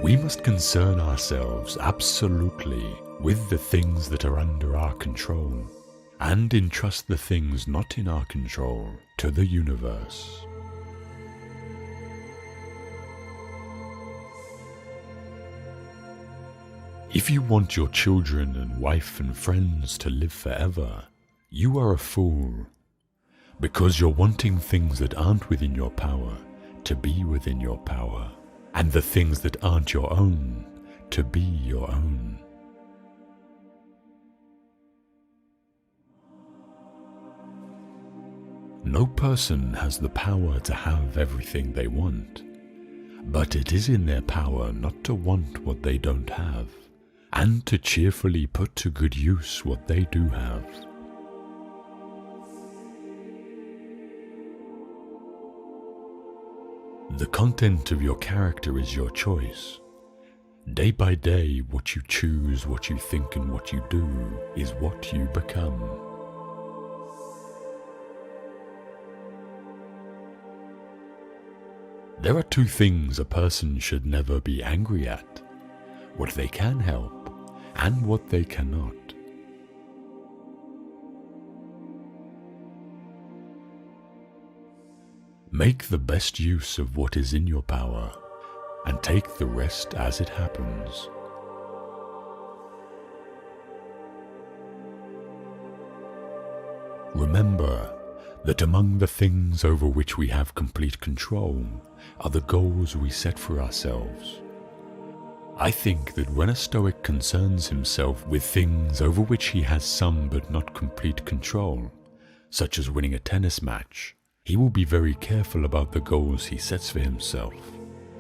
We must concern ourselves absolutely with the things that are under our control, and entrust the things not in our control to the universe. If you want your children and wife and friends to live forever, you are a fool, because you're wanting things that aren't within your power to be within your power, and the things that aren't your own to be your own. No person has the power to have everything they want, but it is in their power not to want what they don't have, and to cheerfully put to good use what they do have. The content of your character is your choice. Day by day, what you choose, what you think, and what you do is what you become. There are two things a person should never be angry at: what they can help and what they cannot. Make the best use of what is in your power, and take the rest as it happens. Remember that among the things over which we have complete control are the goals we set for ourselves. I think that when a Stoic concerns himself with things over which he has some but not complete control, such as winning a tennis match, he will be very careful about the goals he sets for himself.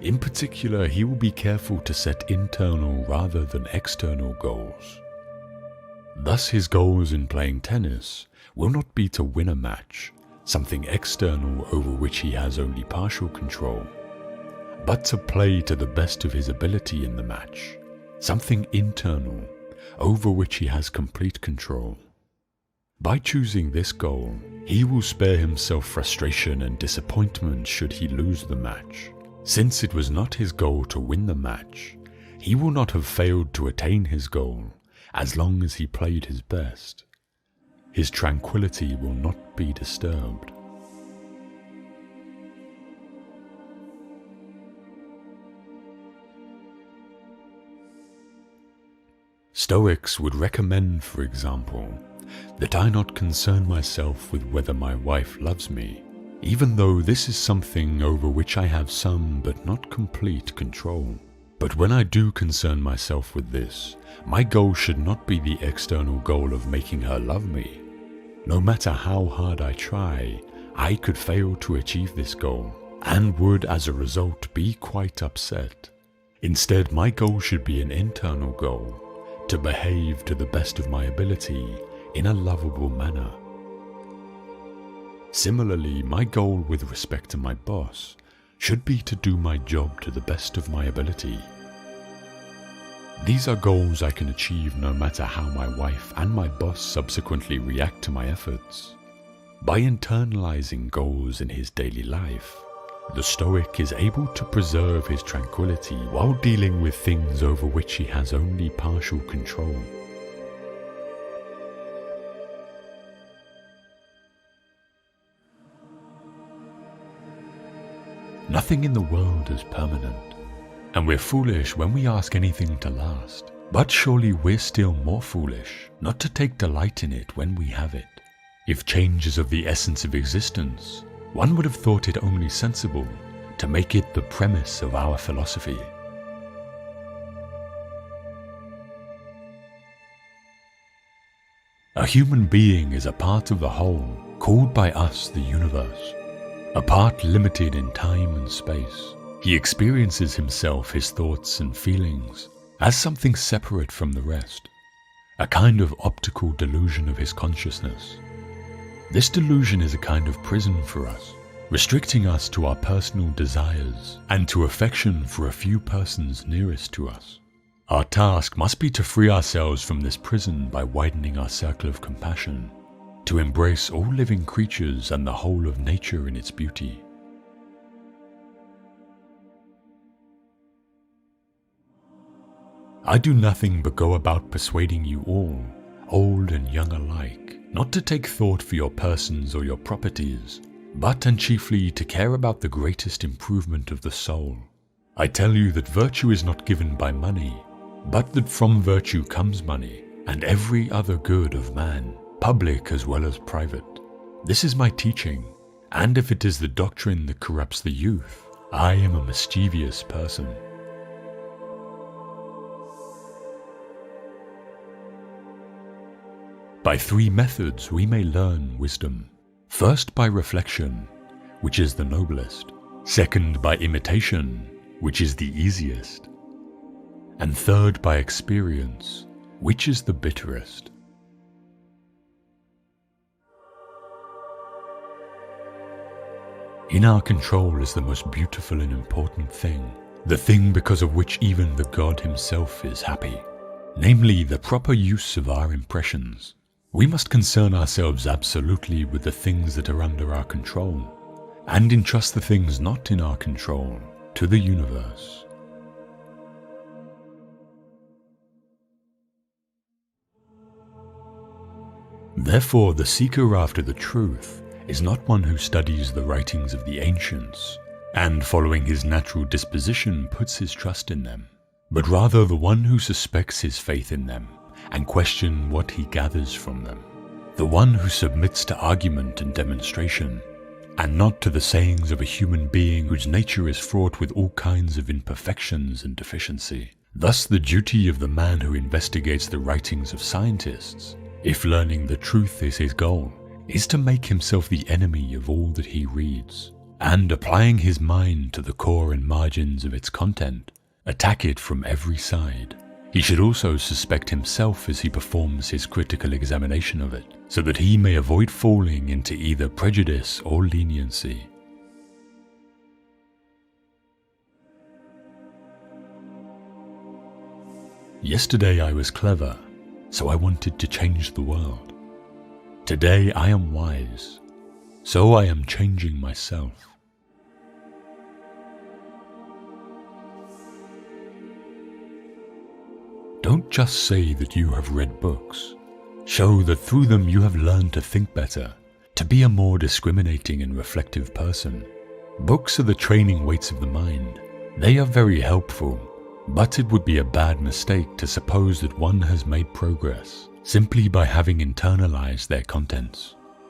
In particular, he will be careful to set internal rather than external goals. Thus, his goals in playing tennis will not be to win a match, something external over which he has only partial control, but to play to the best of his ability in the match, something internal over which he has complete control. By choosing this goal, he will spare himself frustration and disappointment should he lose the match. Since it was not his goal to win the match, he will not have failed to attain his goal as long as he played his best. His tranquility will not be disturbed. Stoics would recommend, for example, that I not concern myself with whether my wife loves me, even though this is something over which I have some but not complete control. But when I do concern myself with this, my goal should not be the external goal of making her love me. No matter how hard I try, I could fail to achieve this goal, and would as a result be quite upset. Instead, my goal should be an internal goal, to behave to the best of my ability in a lovable manner. Similarly, my goal with respect to my boss should be to do my job to the best of my ability. These are goals I can achieve no matter how my wife and my boss subsequently react to my efforts. By internalizing goals in his daily life, the Stoic is able to preserve his tranquility while dealing with things over which he has only partial control. Nothing in the world is permanent, and we're foolish when we ask anything to last. But surely we're still more foolish not to take delight in it when we have it. If change is of the essence of existence, one would have thought it only sensible to make it the premise of our philosophy. A human being is a part of the whole, called by us the universe, a part limited in time and space. He experiences himself, his thoughts and feelings, as something separate from the rest, a kind of optical delusion of his consciousness. This delusion is a kind of prison for us, restricting us to our personal desires and to affection for a few persons nearest to us. Our task must be to free ourselves from this prison by widening our circle of compassion, to embrace all living creatures and the whole of nature in its beauty. I do nothing but go about persuading you all, old and young alike, not to take thought for your persons or your properties, but and chiefly to care about the greatest improvement of the soul. I tell you that virtue is not given by money, but that from virtue comes money, and every other good of man, public as well as private. This is my teaching, and if it is the doctrine that corrupts the youth, I am a mischievous person. By three methods we may learn wisdom. First, by reflection, which is the noblest. Second, by imitation, which is the easiest. And third, by experience, which is the bitterest. In our control is the most beautiful and important thing, the thing because of which even the God himself is happy, namely the proper use of our impressions. We must concern ourselves absolutely with the things that are under our control, and entrust the things not in our control to the universe. Therefore, the seeker after the truth is not one who studies the writings of the ancients, and following his natural disposition puts his trust in them, but rather the one who suspects his faith in them, and question what he gathers from them, the one who submits to argument and demonstration, and not to the sayings of a human being whose nature is fraught with all kinds of imperfections and deficiency. Thus the duty of the man who investigates the writings of scientists, if learning the truth is his goal, is to make himself the enemy of all that he reads, and applying his mind to the core and margins of its content, attack it from every side. He should also suspect himself as he performs his critical examination of it, so that he may avoid falling into either prejudice or leniency. Yesterday I was clever, so I wanted to change the world. Today I am wise, so I am changing myself. Don't just say that you have read books. Show that through them you have learned to think better, to be a more discriminating and reflective person. Books are the training weights of the mind. They are very helpful, but it would be a bad mistake to suppose that one has made progress simply by having internalized their contents.